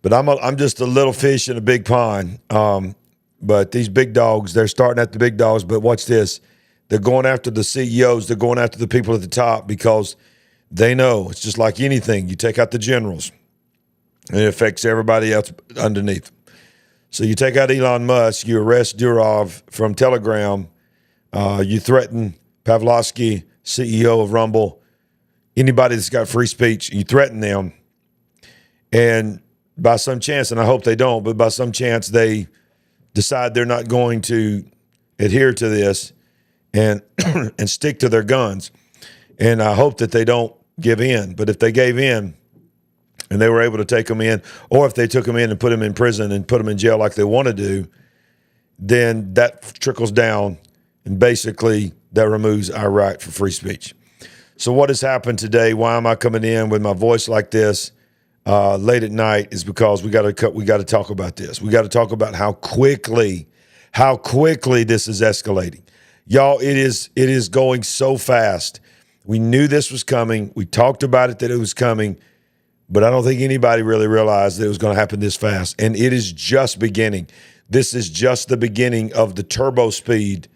But I'm just a little fish in a big pond. But these big dogs, they're starting at the big dogs. But watch this. They're going after the CEOs. They're going after the people at the top because they know it's just like anything. You take out the generals, and it affects everybody else underneath. So you take out Elon Musk, you arrest Durov from Telegram, you threaten Pavlovsky, CEO of Rumble, anybody that's got free speech, you threaten them. And by some chance, and I hope they don't, but by some chance they decide they're not going to adhere to this and and stick to their guns. And I hope that they don't give in. But if they gave in and they were able to take them in, or if they took them in and put them in prison and put them in jail like they want to do, then that trickles down and basically that removes our right for free speech. So what has happened today? Why am I coming in with my voice like this late at night? Is because we got to talk about this. We got to talk about how quickly this is escalating. Y'all, it is going so fast. We knew this was coming. We talked about it, that it was coming, but I don't think anybody really realized that it was going to happen this fast. And it is just beginning. This is just the beginning of the turbo speed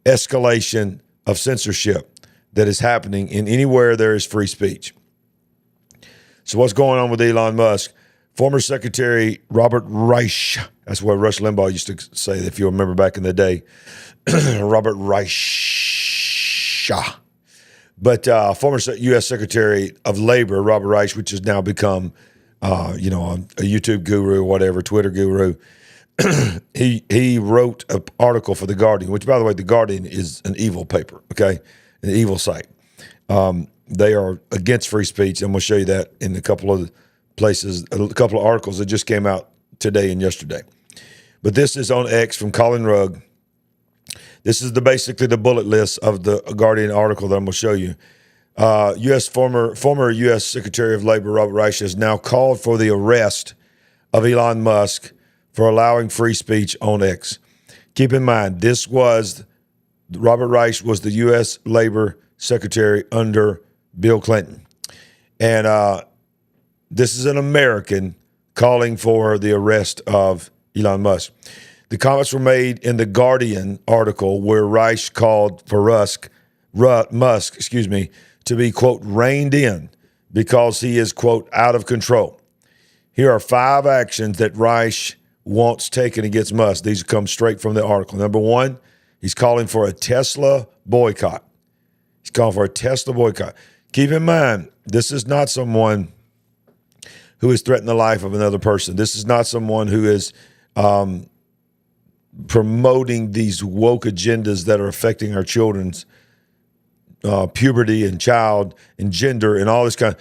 escalation of censorship that is happening in anywhere there is free speech. So what's going on with Elon Musk? Former Secretary Robert Reich, that's what Rush Limbaugh used to say, if you remember back in the day, Robert Reich. But former U.S. Secretary of Labor, Robert Reich, which has now become, a YouTube guru or whatever, Twitter guru, he wrote an article for The Guardian, which, by the way, The Guardian is an evil paper, okay, an evil site. They are against free speech. I'm going to show you that in a couple of places, a couple of articles that just came out today and yesterday. But this is on X from Colin Rugg. This is basically the bullet list of the Guardian article that I'm going to show you. Former U.S. Secretary of Labor Robert Reich has now called for the arrest of Elon Musk for allowing free speech on X. Keep in mind, Robert Reich was the U.S. Labor Secretary under Bill Clinton. And this is an American calling for the arrest of Elon Musk. The comments were made in the Guardian article where Reich called for Musk, to be, quote, reined in because he is, quote, out of control. Here are 5 actions that Reich wants taken against Musk. These come straight from the article. Number 1, he's calling for a Tesla boycott. He's calling for a Tesla boycott. Keep in mind, this is not someone who has threatened the life of another person. This is not someone who is promoting these woke agendas that are affecting our children's puberty and child and gender and all this kind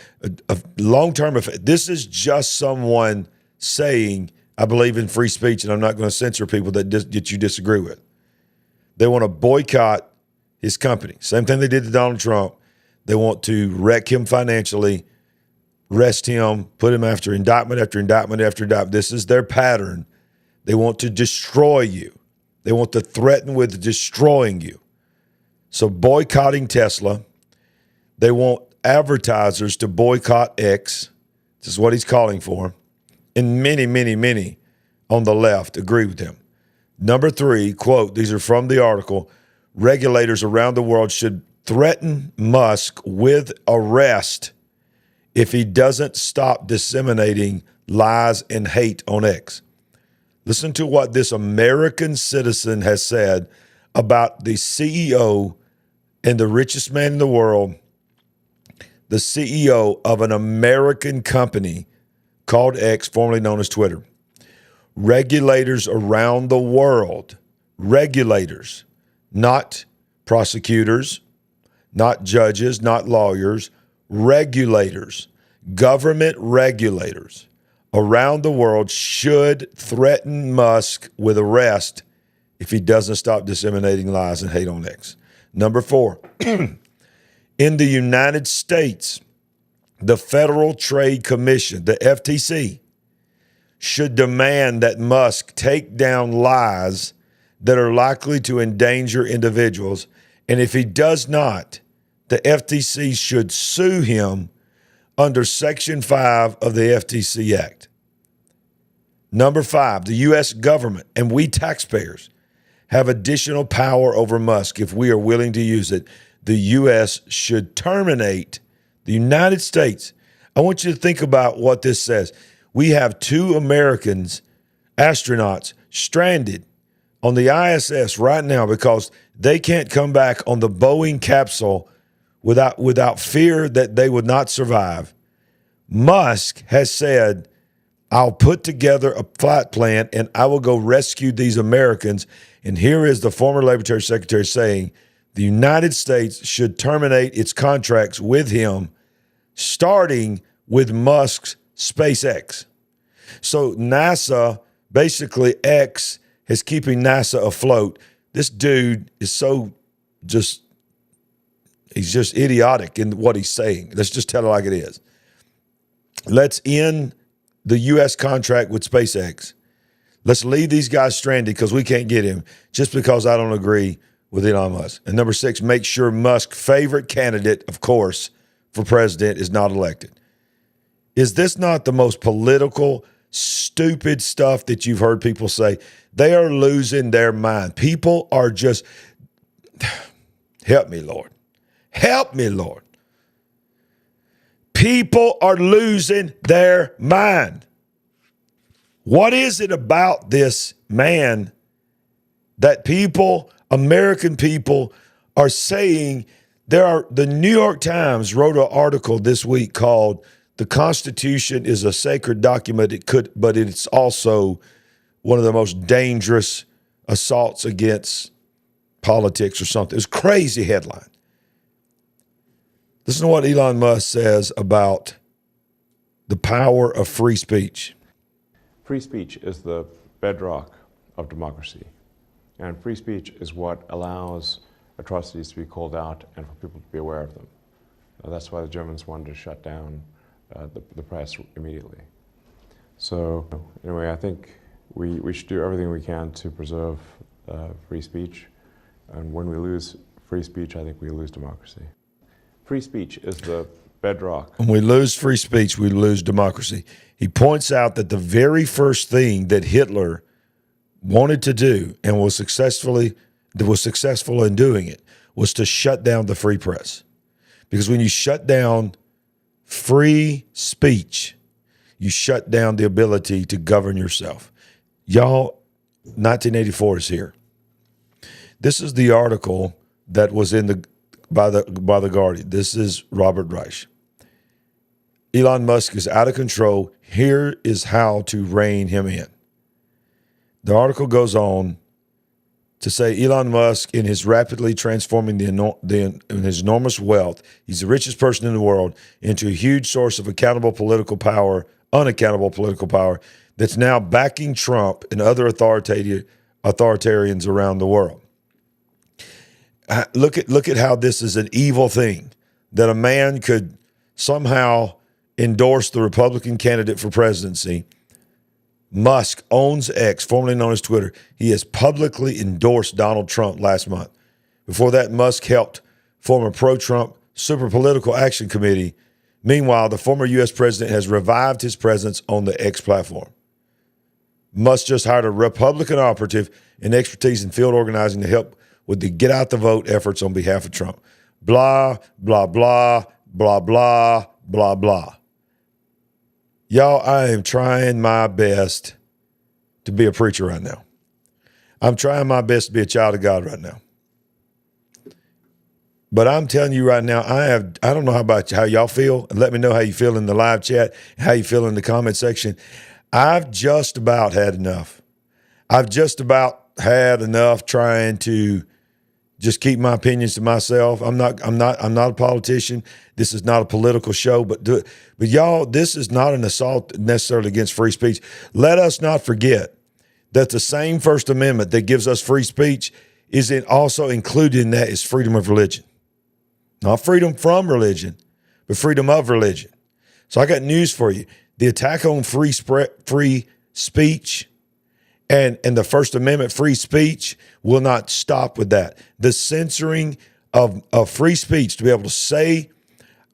of long-term effect. This is just someone saying, I believe in free speech and I'm not going to censor people that you disagree with. They want to boycott his company. Same thing they did to Donald Trump. They want to wreck him financially, arrest him, put him after indictment after indictment after indictment. This is their pattern. They want to destroy you. They want to threaten with destroying you. So boycotting Tesla. They want advertisers to boycott X. This is what he's calling for. And many, many, many on the left agree with him. Number 3, quote, these are from the article, regulators around the world should threaten Musk with arrest if he doesn't stop disseminating lies and hate on X. Listen to what this American citizen has said about the CEO and the richest man in the world, the CEO of an American company called X, formerly known as Twitter. Regulators around the world, regulators, not prosecutors, not judges, not lawyers, regulators, government regulators around the world should threaten Musk with arrest if he doesn't stop disseminating lies and hate on X. Number 4, in the United States, the Federal Trade Commission, the FTC, should demand that Musk take down lies that are likely to endanger individuals. And if he does not, the FTC should sue him under Section 5 of the FTC Act. Number 5, the U.S. government and we taxpayers have additional power over Musk if we are willing to use it. The U.S. should terminate the United States. I want you to think about what this says. We have 2 Americans, astronauts, stranded on the ISS right now because they can't come back on the Boeing capsule without fear that they would not survive. Musk has said, I'll put together a flight plan and I will go rescue these Americans. And here is the former Laboratory Secretary saying the United States should terminate its contracts with him, starting with Musk's SpaceX. So NASA, basically X, is keeping NASA afloat. This dude is he's just idiotic in what he's saying. Let's just tell it like it is. Let's end the U.S. contract with SpaceX. Let's leave these guys stranded because we can't get him just because I don't agree with Elon Musk. And number 6, make sure Musk's favorite candidate, of course, for president is not elected. Is this not the most political, stupid stuff that you've heard people say? They are losing their mind. People are just, help me, Lord. Help me, Lord. People are losing their mind. What is it about this man that people, American people, are saying the New York Times wrote an article this week called "The Constitution is a Sacred Document. But it's also one of the most dangerous assaults against politics" or something. It's a crazy headline. Listen to what Elon Musk says about the power of free speech. Free speech is the bedrock of democracy. And free speech is what allows atrocities to be called out and for people to be aware of them. That's why the Germans wanted to shut down the press immediately. So anyway, I think we should do everything we can to preserve free speech. And when we lose free speech, I think we lose democracy. Free speech is the bedrock. When we lose free speech, we lose democracy. He points out that the very first thing that Hitler wanted to do and was successful in doing it was to shut down the free press. Because when you shut down free speech, you shut down the ability to govern yourself. Y'all, 1984 is here. This is the article that was in by the Guardian. This is Robert Reich. Elon Musk is out of control. Here is how to rein him in. The article goes on to say Elon Musk, in his rapidly transforming his enormous wealth, he's the richest person in the world, into a huge source of unaccountable political power that's now backing Trump and other authoritarians around the world. Look at how this is an evil thing, that a man could somehow endorse the Republican candidate for presidency. Musk owns X, formerly known as Twitter. He has publicly endorsed Donald Trump last month. Before that, Musk helped form a pro-Trump super political action committee. Meanwhile, the former U.S. president has revived his presence on the X platform. Musk just hired a Republican operative and expertise in field organizing to help with the get out the vote efforts on behalf of Trump. Blah, blah, blah, blah, blah, blah, blah. Y'all, I am trying my best to be a preacher right now. I'm trying my best to be a child of God right now. But I'm telling you right now, I don't know how y'all feel. Let me know how you feel in the live chat, how you feel in the comment section. I've just about had enough. I've just about had enough trying to just keep my opinions to myself. I'm not a politician. This is not a political show, but y'all, this is not an assault necessarily against free speech. Let us not forget that the same First Amendment that gives us free speech also included in that is freedom of religion. Not freedom from religion, but freedom of religion. So I got news for you. The attack on free speech and the First Amendment free speech will not stop with that. The censoring of free speech to be able to say,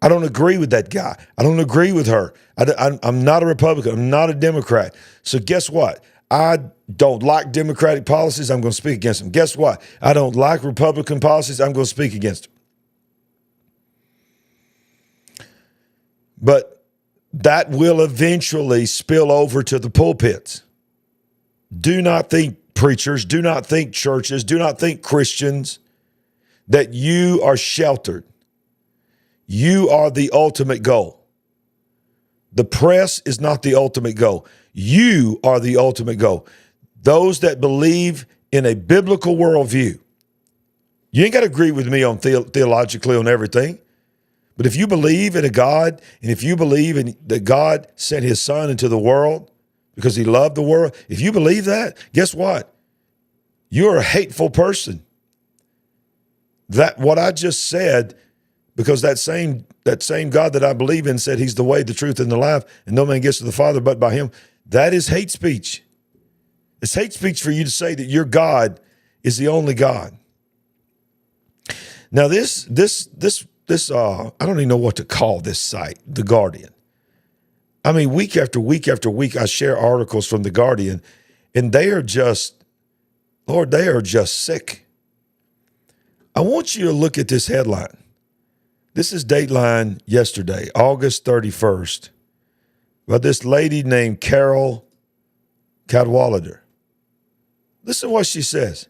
I don't agree with that guy. I don't agree with her. I'm not a Republican. I'm not a Democrat. So guess what? I don't like Democratic policies. I'm going to speak against them. Guess what? I don't like Republican policies. I'm going to speak against them. But that will eventually spill over to the pulpits. Do not think, preachers, do not think churches, do not think Christians, that you are sheltered. You are the ultimate goal. The press is not the ultimate goal. You are the ultimate goal. Those that believe in a biblical worldview. You ain't got to agree with me on theologically on everything. But if you believe in a God, and if you believe in that God sent his son into the world because he loved the world, if you believe that, guess what? You're a hateful person. That what I just said, because that same God that I believe in said he's the way, the truth, and the life, and no man gets to the Father but by him. That is hate speech. It's hate speech for you to say that your God is the only God. Now this I don't even know what to call this site, The Guardian. I mean, week after week after week, I share articles from The Guardian, and they are just, Lord, they are just sick. I want you to look at this headline. This is Dateline yesterday, August 31st, by this lady named Carol Cadwalader. Listen to what she says.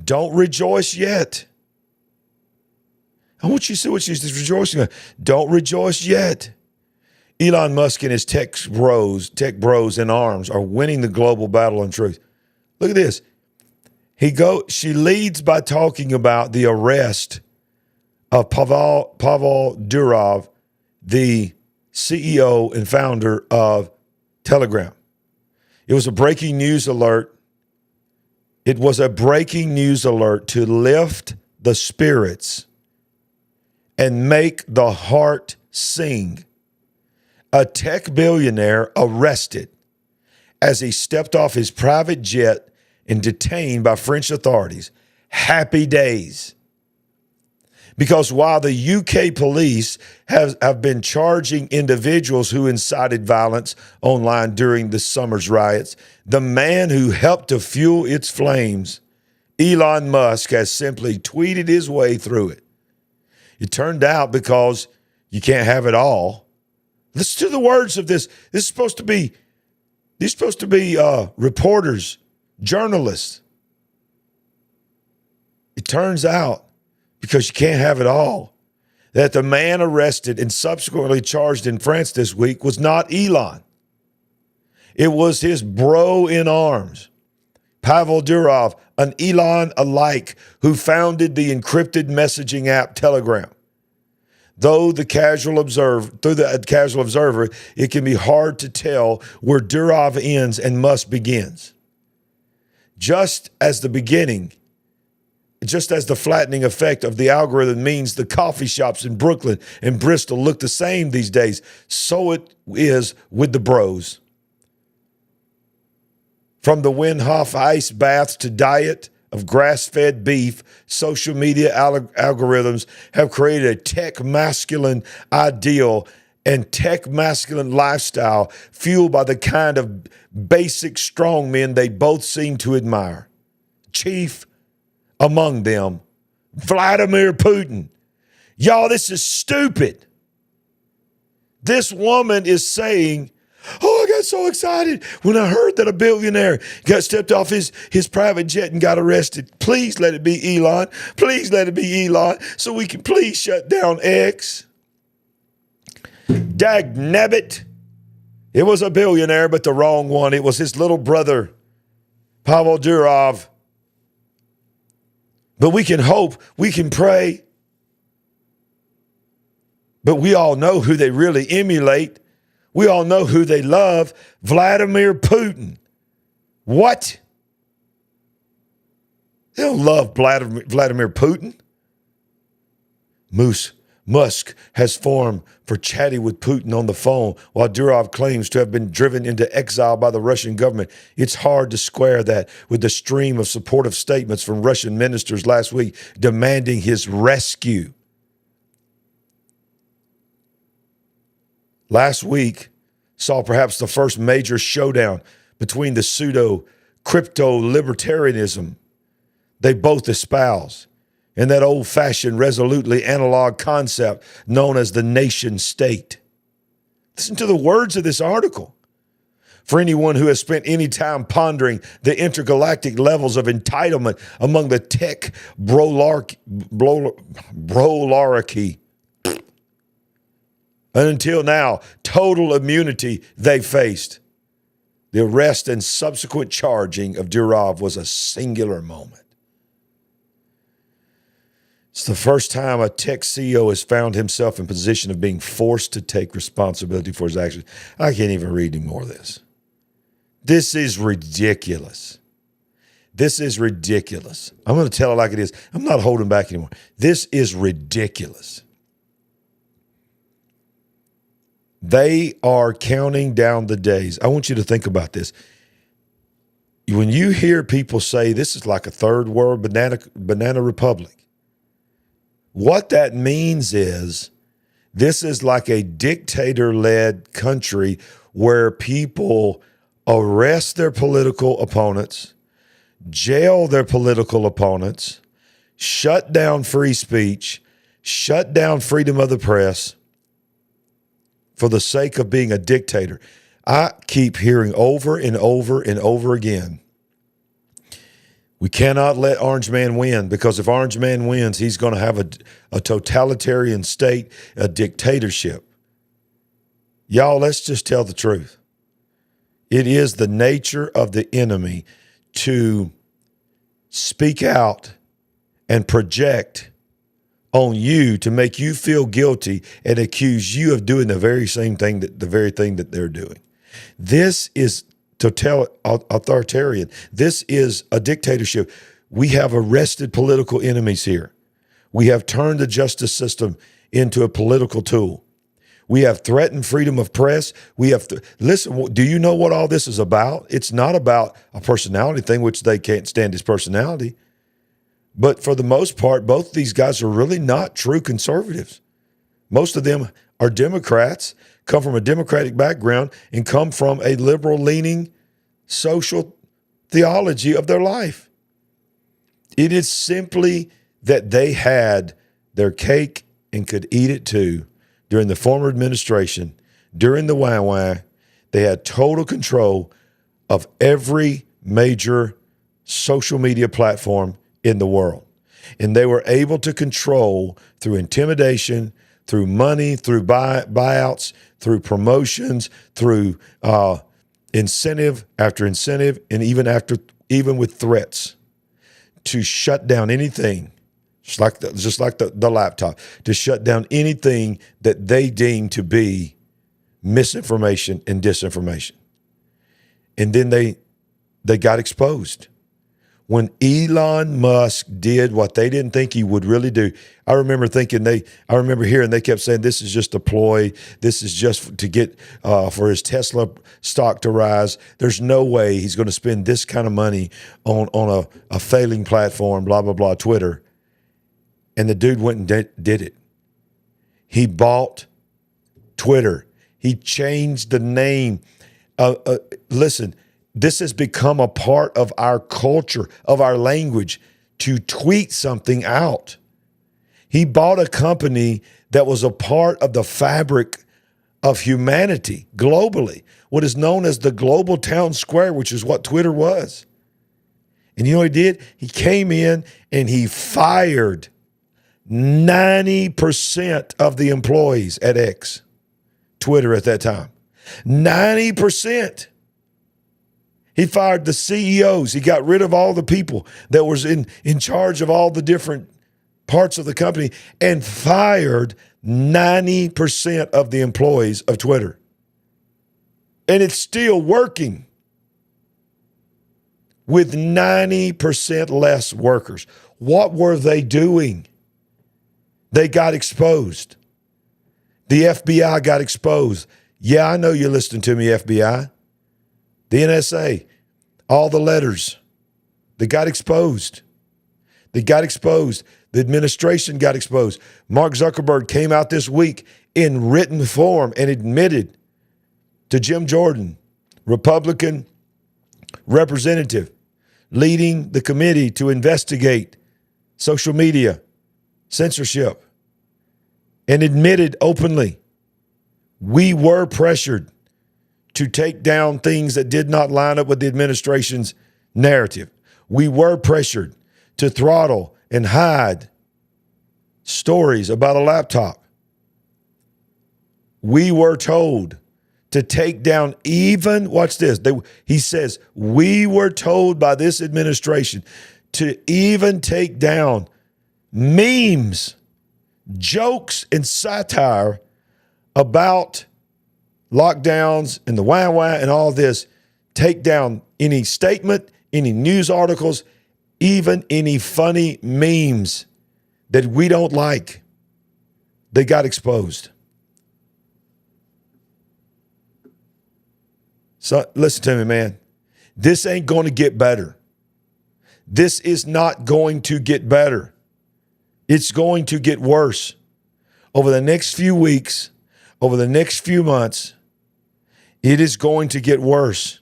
Don't rejoice yet. I want you to see what she's rejoicing about. Don't rejoice yet. Elon Musk and his tech bros in arms are winning the global battle on truth. Look at this. She leads by talking about the arrest of Pavel Durov, the CEO and founder of Telegram. It was a breaking news alert. It was a breaking news alert to lift the spirits and make the heart sing. A tech billionaire arrested as he stepped off his private jet and detained by French authorities. Happy days. Because while the UK police have been charging individuals who incited violence online during the summer's riots, the man who helped to fuel its flames, Elon Musk, has simply tweeted his way through it. It turned out because you can't have it all. Listen to the words of this. These are supposed to be reporters, journalists. It turns out, because you can't have it all, that the man arrested and subsequently charged in France this week was not Elon. It was his bro in arms, Pavel Durov, an Elon alike, who founded the encrypted messaging app Telegram. Through the casual observer, it can be hard to tell where Durov ends and Musk begins. Just as the flattening effect of the algorithm means the coffee shops in Brooklyn and Bristol look the same these days, so it is with the bros. From the Wim Hof ice baths to diet of grass-fed beef, social media algorithms have created a tech masculine ideal and tech masculine lifestyle fueled by the kind of basic strong men they both seem to admire. Chief among them, Vladimir Putin. Y'all, this is stupid. This woman is saying, oh, I got so excited when I heard that a billionaire got stepped off his private jet and got arrested. Please let it be Elon. Please let it be Elon so we can please shut down X. Dagnabbit. It was a billionaire, but the wrong one. It was his little brother, Pavel Durov. But we can hope, we can pray. But we all know who they really emulate. We all know who they love, Vladimir Putin. What? They don't love Vladimir Putin. Musk has formed for chatting with Putin on the phone while Durov claims to have been driven into exile by the Russian government. It's hard to square that with the stream of supportive statements from Russian ministers last week demanding his rescue. last week saw perhaps the first major showdown between the pseudo crypto libertarianism they both espouse and that old-fashioned, resolutely analog concept known as the nation state. Listen to the words of this article. For anyone who has spent any time pondering the intergalactic levels of entitlement among the tech brolarchy, and until now, total immunity they faced. The arrest and subsequent charging of Durov was a singular moment. It's the first time a tech CEO has found himself in position of being forced to take responsibility for his actions. I can't even read any more of this. This is ridiculous. This is ridiculous. I'm going to tell it like it is. I'm not holding back anymore. This is ridiculous. They are counting down the days. I want you to think about this. When you hear people say this is like a third world banana republic, what that means is this is like a dictator-led country where people arrest their political opponents, jail their political opponents, shut down free speech, shut down freedom of the press for the sake of being a dictator. I keep hearing over and over and over again, we cannot let Orange Man win, because if Orange Man wins, he's going to have a totalitarian state, a dictatorship. Y'all, let's just tell the truth. It is the nature of the enemy to speak out and project on you to make you feel guilty and accuse you of doing the very thing that they're doing. This is authoritarian. This is a dictatorship. We have arrested political enemies here. We have turned the justice system into a political tool. We have threatened freedom of press. We have listen, do you know what all this is about? It's not about a personality thing, which they can't stand his personality. But for the most part, both these guys are really not true conservatives. Most of them are Democrats, come from a Democratic background, and come from a liberal-leaning social theology of their life. It is simply that they had their cake and could eat it too during the former administration, during the YY. They had total control of every major social media platform in the world. And they were able to control through intimidation, through money, through buyouts, through promotions, through incentive after incentive, and even with threats to shut down anything, just like the laptop, to shut down anything that they deem to be misinformation and disinformation. And then they got exposed. When Elon Musk did what they didn't think he would really do, I remember hearing they kept saying this is just a ploy. This is just to get for his Tesla stock to rise. There's no way he's going to spend this kind of money on a failing platform, blah, blah, blah, Twitter. And the dude went and did it. He bought Twitter. He changed the name. Listen, this has become a part of our culture, of our language, to tweet something out. He bought a company that was a part of the fabric of humanity globally, what is known as the global town square, which is what Twitter was. And you know what he did? He came in and he fired 90% of the employees at X, Twitter at that time. 90%. He fired the CEOs. He got rid of all the people that was in charge of all the different parts of the company and fired 90% of the employees of Twitter. And it's still working with 90% less workers. What were they doing? They got exposed. The FBI got exposed. Yeah, I know you're listening to me, FBI. The NSA, all the letters, they got exposed. They got exposed. The administration got exposed. Mark Zuckerberg came out this week in written form and admitted to Jim Jordan, Republican representative, leading the committee to investigate social media censorship, and admitted openly, we were pressured to take down things that did not line up with the administration's narrative. We were pressured to throttle and hide stories about a laptop. We were told to take down even, watch this, he says, we were told by this administration to even take down memes, jokes, and satire about lockdowns and the wah and all this. Take down any statement, any news articles, even any funny memes that we don't like. They got exposed. So listen to me, man. This ain't going to get better. This is not going to get better. It's going to get worse. Over the next few weeks, over the next few months, it is going to get worse.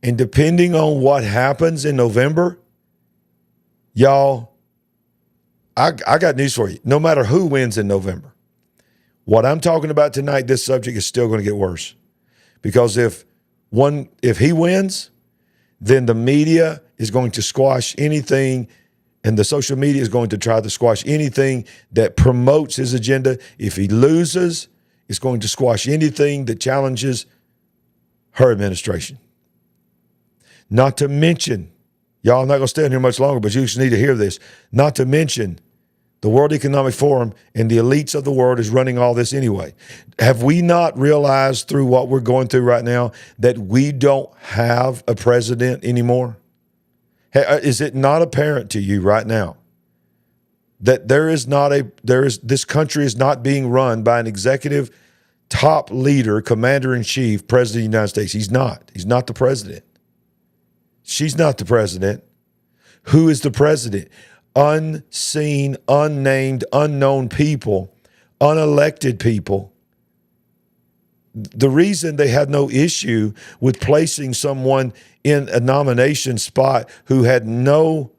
And depending on what happens in November, y'all, I got news for you. No matter who wins in November, what I'm talking about tonight, this subject is still going to get worse. Because if he wins, then the media is going to squash anything, and the social media is going to try to squash anything that promotes his agenda. If he loses, it's going to squash anything that challenges her administration. Not to mention, y'all, I'm not going to stay in here much longer, but you just need to hear this. Not to mention, the World Economic Forum and the elites of the world is running all this anyway. Have we not realized through what we're going through right now that we don't have a president anymore? Is it not apparent to you right now that this country is not being run by an executive top leader, commander-in-chief, president of the United States? He's not. He's not the president. She's not the president. Who is the president? Unseen, unnamed, unknown people, unelected people. The reason they had no issue with placing someone in a nomination spot who had no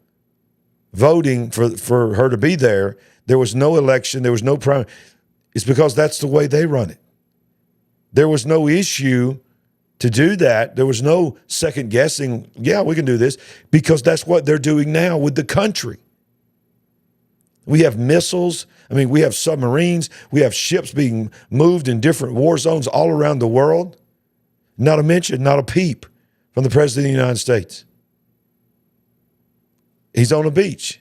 voting for her to be there, there was no election, there was no primary, it's because that's the way they run it. There was no issue to do that. There was no second guessing, yeah, we can do this, because that's what they're doing now with the country. We have missiles. I mean, we have submarines. We have ships being moved in different war zones all around the world. Not a mention, not a peep from the President of the United States. He's on a beach,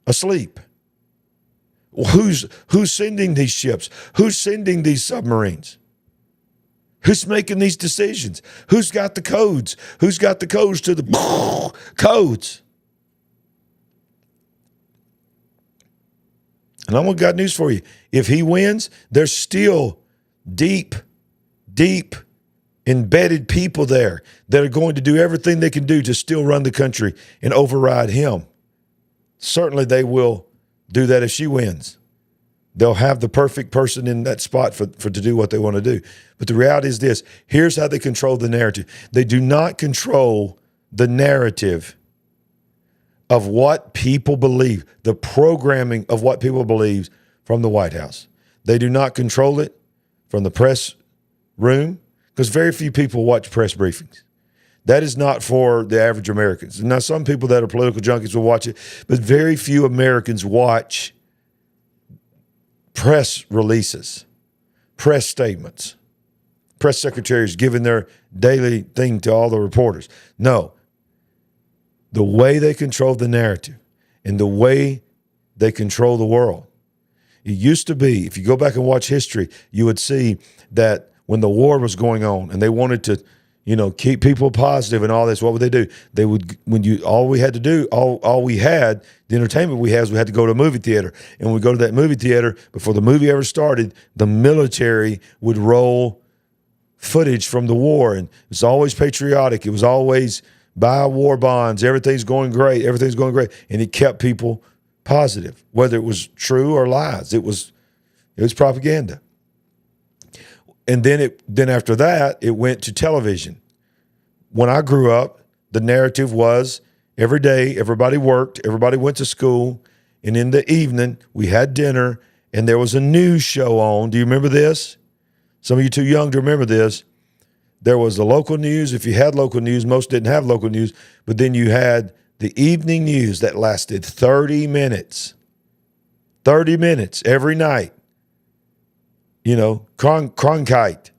asleep. Who's sending these ships? Who's sending these submarines? Who's making these decisions? Who's got the codes? Who's got the codes to the codes? And I've got news for you. If he wins, there's still deep embedded people there that are going to do everything they can do to still run the country and override him. Certainly they will do that if she wins. They'll have the perfect person in that spot for to do what they want to do. But the reality is this. Here's how they control the narrative. They do not control the narrative of what people believe, the programming of what people believe from the White House. They do not control it from the press room, because very few people watch press briefings. That is not for the average Americans. Now, some people that are political junkies will watch it, but very few Americans watch press releases, press statements, press secretaries giving their daily thing to all the reporters. No. The way they control the narrative and the way they control the world. It used to be, if you go back and watch history, you would see that when the war was going on and they wanted to, keep people positive and all this, what would they do? They would, all we had, the entertainment we had was we had to go to a movie theater. And when we go to that movie theater, before the movie ever started, the military would roll footage from the war. And it was always patriotic. It was always buy war bonds. Everything's going great. And it kept people positive, whether it was true or lies. It was propaganda. And then after that, it went to television. When I grew up, the narrative was every day, everybody worked, everybody went to school, and in the evening, we had dinner, and there was a news show on. Do you remember this? Some of you too young to remember this. There was the local news. If you had local news, most didn't have local news, but then you had the evening news that lasted 30 minutes. 30 minutes every night. You know, Cronkite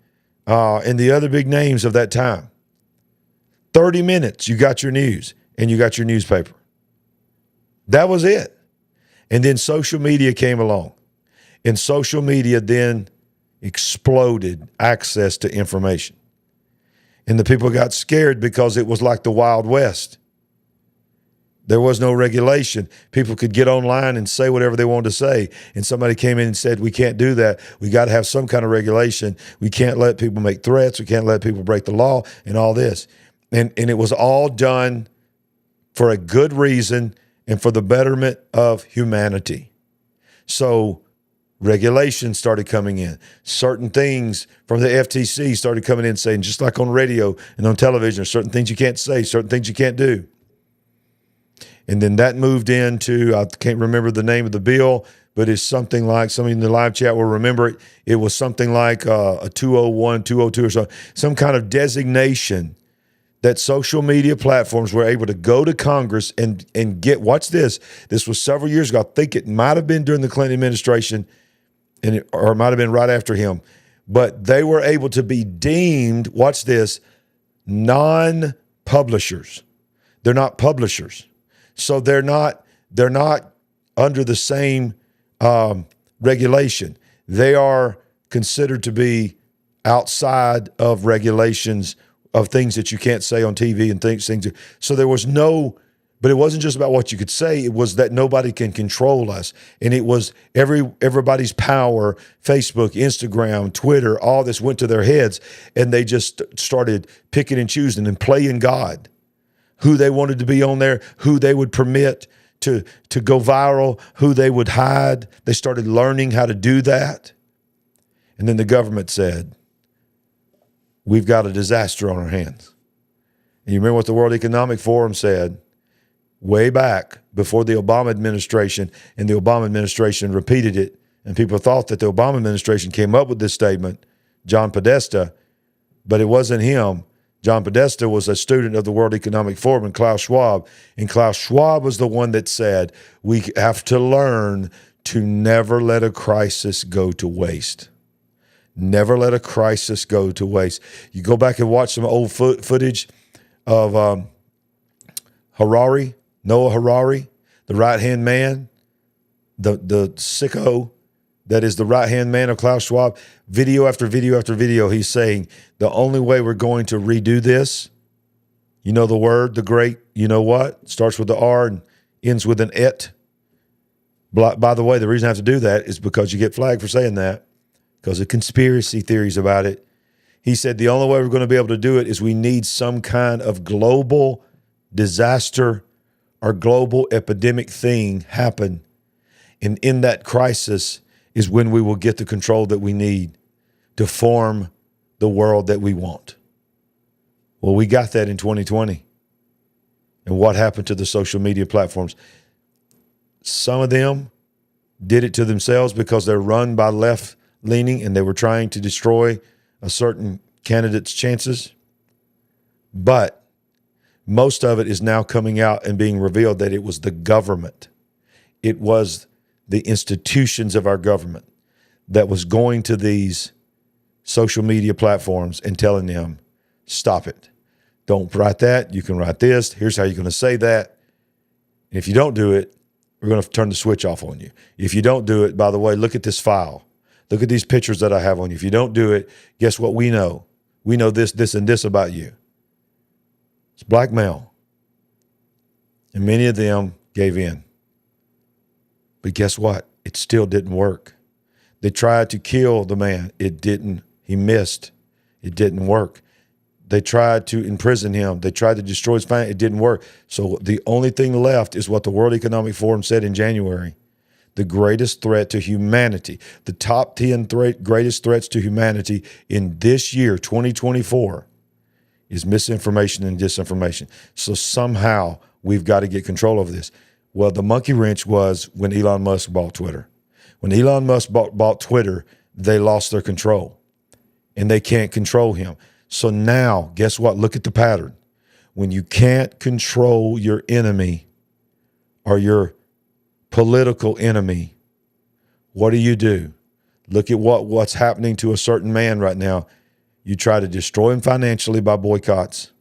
and the other big names of that time. 30 minutes, you got your news and you got your newspaper. That was it. And then social media came along. And social media then exploded access to information. And the people got scared because it was like the Wild West. There was no regulation. People could get online and say whatever they wanted to say. And somebody came in and said, we can't do that. We got to have some kind of regulation. We can't let people make threats. We can't let people break the law and all this. And it was all done for a good reason and for the betterment of humanity. So regulations started coming in. Certain things from the FTC started coming in saying, just like on radio and on television, there's certain things you can't say, certain things you can't do. And then that moved into, I can't remember the name of the bill, but it's something like, somebody in the live chat will remember it. It was something like a 201, 202 or something, some kind of designation that social media platforms were able to go to Congress and get, watch this. This was several years ago. I think it might have been during the Clinton administration or it might have been right after him. But they were able to be deemed, watch this, non-publishers. They're not publishers. So they're not under the same regulation. They are considered to be outside of regulations of things that you can't say on TV and things. So there was no, but it wasn't just about what you could say. It was that nobody can control us. And it was everybody's power, Facebook, Instagram, Twitter, all this went to their heads. And they just started picking and choosing and playing God, who they wanted to be on there, who they would permit to go viral, who they would hide. They started learning how to do that. And then the government said, we've got a disaster on our hands. And you remember what the World Economic Forum said way back before the Obama administration, and the Obama administration repeated it, and people thought that the Obama administration came up with this statement, John Podesta, but it wasn't him. John Podesta was a student of the World Economic Forum and Klaus Schwab. And Klaus Schwab was the one that said, we have to learn to never let a crisis go to waste. Never let a crisis go to waste. You go back and watch some old footage of Noah Harari, the right-hand man, the sicko that is the right-hand man of Klaus Schwab. Video after video after video, he's saying, the only way we're going to redo this, you know the word, the great, you know what? Starts with the R and ends with an it. By the way, the reason I have to do that is because you get flagged for saying that, because of conspiracy theories about it. He said the only way we're going to be able to do it is we need some kind of global disaster or global epidemic thing happen. And in that crisis is when we will get the control that we need to form the world that we want. Well, we got that in 2020. And what happened to the social media platforms? Some of them did it to themselves because they're run by left-leaning and they were trying to destroy a certain candidate's chances. But most of it is now coming out and being revealed that it was the government. It was the institutions of our government that was going to these social media platforms and telling them, stop it. Don't write that. You can write this. Here's how you're going to say that. And if you don't do it, we're going to turn the switch off on you. If you don't do it, by the way, look at this file. Look at these pictures that I have on you. If you don't do it, guess what we know? We know this, this, and this about you. It's blackmail. And many of them gave in. But guess what? It still didn't work. They tried to kill the man. It didn't. He missed. It didn't work. They tried to imprison him. They tried to destroy his family. It didn't work. So the only thing left is what the World Economic Forum said in January. The greatest threat to humanity, the top 10 greatest threats to humanity in this year, 2024, is misinformation and disinformation. So somehow we've got to get control over this. Well, the monkey wrench was when Elon Musk bought Twitter. When Elon Musk bought Twitter, they lost their control, and they can't control him. So now, guess what? Look at the pattern. When you can't control your enemy or your political enemy, what do? Look at what's happening to a certain man right now. You try to destroy him financially by boycotts,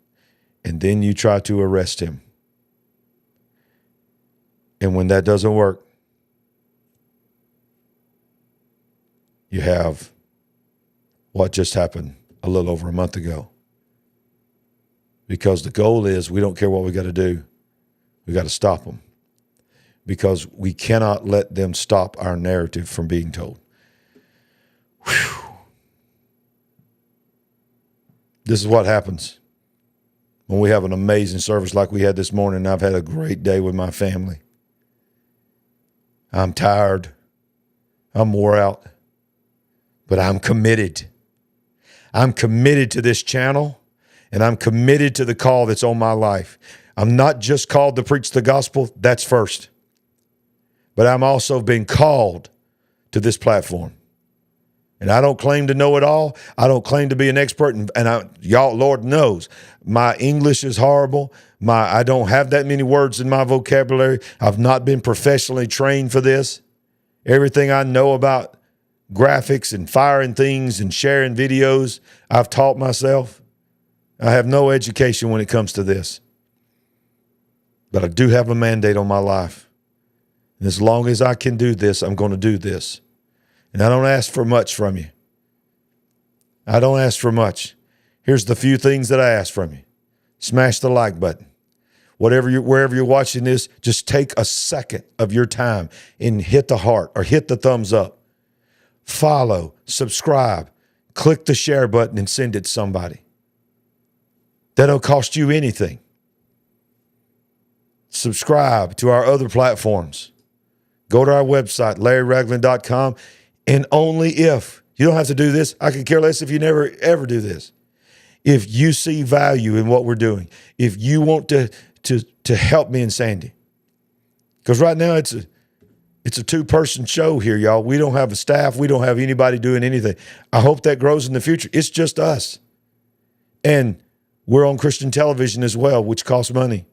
and then you try to arrest him. And when that doesn't work, you have what just happened a little over a month ago. Because the goal is we don't care what we got to do. We got to stop them. Because we cannot let them stop our narrative from being told. Whew. This is what happens when we have an amazing service like we had this morning. I've had a great day with my family. I'm tired. I'm wore out. But I'm committed. I'm committed to this channel, and I'm committed to the call that's on my life. I'm not just called to preach the gospel. That's first. But I'm also being called to this platform. And I don't claim to know it all. I don't claim to be an expert. And y'all, Lord knows, my English is horrible. I don't have that many words in my vocabulary. I've not been professionally trained for this. Everything I know about graphics and firing things and sharing videos, I've taught myself. I have no education when it comes to this. But I do have a mandate on my life. And as long as I can do this, I'm going to do this. And I don't ask for much from you. I don't ask for much. Here's the few things that I ask from you. Smash the like button. Wherever you're watching this, just take a second of your time and hit the heart or hit the thumbs up. Follow, subscribe, click the share button and send it to somebody. That don't cost you anything. Subscribe to our other platforms. Go to our website, LarryRagland.com. And only if, you don't have to do this. I could care less if you never, ever do this. If you see value in what we're doing, if you want to help me and Sandy. Because right now it's a two-person show here, y'all. We don't have a staff. We don't have anybody doing anything. I hope that grows in the future. It's just us. And we're on Christian television as well, which costs money.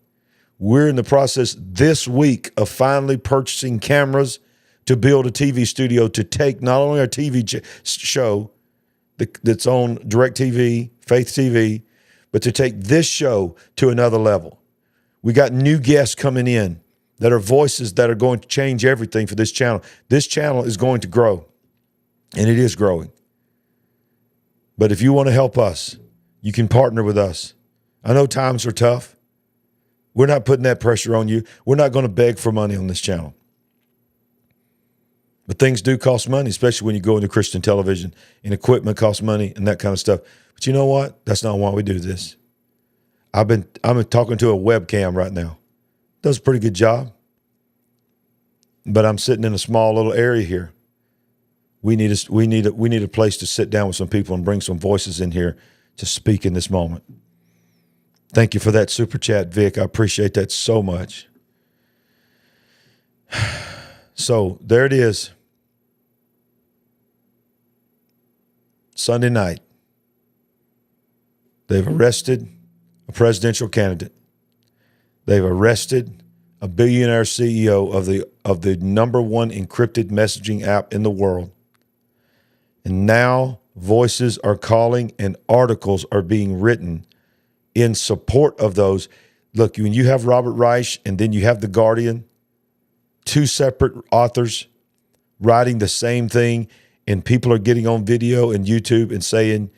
We're in the process this week of finally purchasing cameras to build a TV studio to take not only our TV show that's on DirecTV, Faith TV, but to take this show to another level. We got new guests coming in that are voices that are going to change everything for this channel. This channel is going to grow, and it is growing. But if you want to help us, you can partner with us. I know times are tough. We're not putting that pressure on you. We're not going to beg for money on this channel. But things do cost money, especially when you go into Christian television, and equipment costs money and that kind of stuff. But you know what? That's not why we do this. I'm talking to a webcam right now. Does a pretty good job. But I'm sitting in a small little area here. We need a place to sit down with some people and bring some voices in here to speak in this moment. Thank you for that super chat, Vic. I appreciate that so much. So there it is. Sunday night. They've arrested a presidential candidate. They've arrested a billionaire CEO of the number one encrypted messaging app in the world. And now voices are calling and articles are being written in support of those. Look, when you have Robert Reich and then you have The Guardian, two separate authors writing the same thing, and people are getting on video and YouTube and saying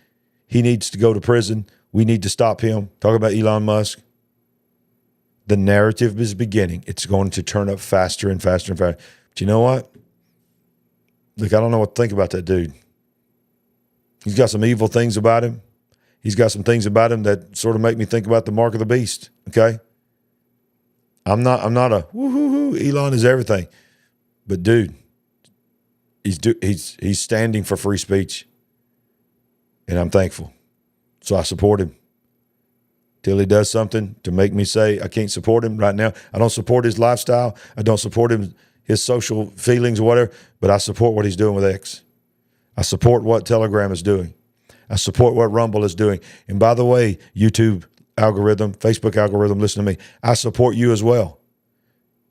he needs to go to prison. We need to stop him. Talk about Elon Musk. The narrative is beginning. It's going to turn up faster and faster and faster. But you know what? Look, I don't know what to think about that dude. He's got some evil things about him. He's got some things about him that sort of make me think about the mark of the beast. Okay. I'm not a woo-hoo-hoo, Elon is everything. But dude, he's standing for free speech. And I'm thankful. So I support him. Till he does something to make me say I can't support him right now. I don't support his lifestyle. I don't support his social feelings or whatever, but I support what he's doing with X. I support what Telegram is doing. I support what Rumble is doing. And by the way, YouTube algorithm, Facebook algorithm, listen to me. I support you as well,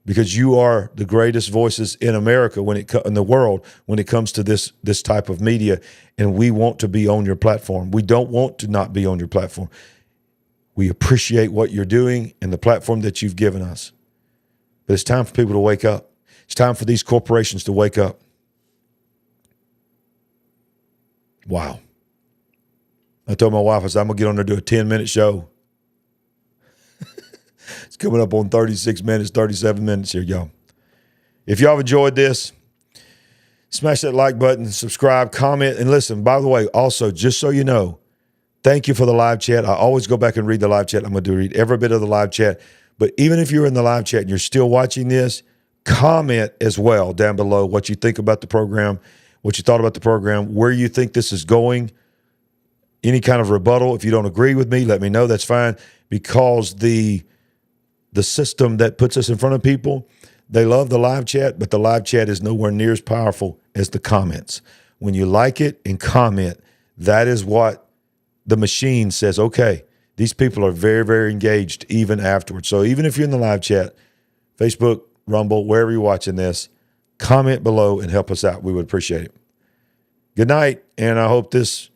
because you are the greatest voices in America in the world when it comes to this type of media, and we want to be on your platform. We don't want to not be on your platform. We appreciate what you're doing and the platform that you've given us. But it's time for people to wake up. It's time for these corporations to wake up. Wow. I told my wife, I said, I'm going to get on there and do a 10-minute show. It's coming up on 36 minutes, 37 minutes here, y'all. If y'all have enjoyed this, smash that like button, subscribe, comment, and listen. By the way, also, just so you know, thank you for the live chat. I always go back and read the live chat. I'm going to read every bit of the live chat. But even if you're in the live chat and you're still watching this, comment as well down below what you think about the program, what you thought about the program, where you think this is going. Any kind of rebuttal. If you don't agree with me, let me know. That's fine, because the system that puts us in front of people, they love the live chat, but the live chat is nowhere near as powerful as the comments. When you like it and comment, that is what the machine says, okay, these people are very, very engaged even afterwards. So even if you're in the live chat, Facebook, Rumble, wherever you're watching this, comment below and help us out. We would appreciate it. Good night, and I hope this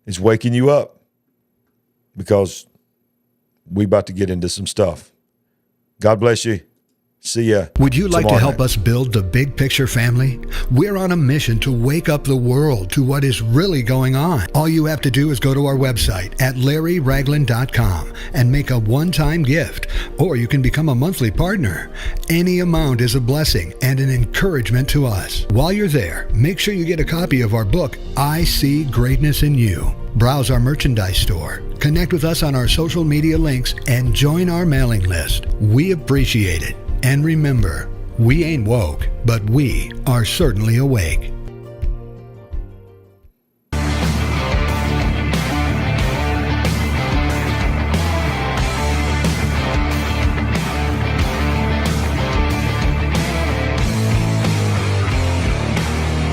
is waking you up, because we about to get into some stuff. God bless you. See ya. Would you like to help night. us build the big picture family? We're on a mission to wake up the world to what is really going on. All you have to do is go to our website at LarryRagland.com and make a one-time gift, or you can become a monthly partner. Any amount is a blessing and an encouragement to us. While you're there, make sure you get a copy of our book, I See Greatness in You. Browse our merchandise store, connect with us on our social media links, and join our mailing list. We appreciate it. And remember, we ain't woke, but we are certainly awake.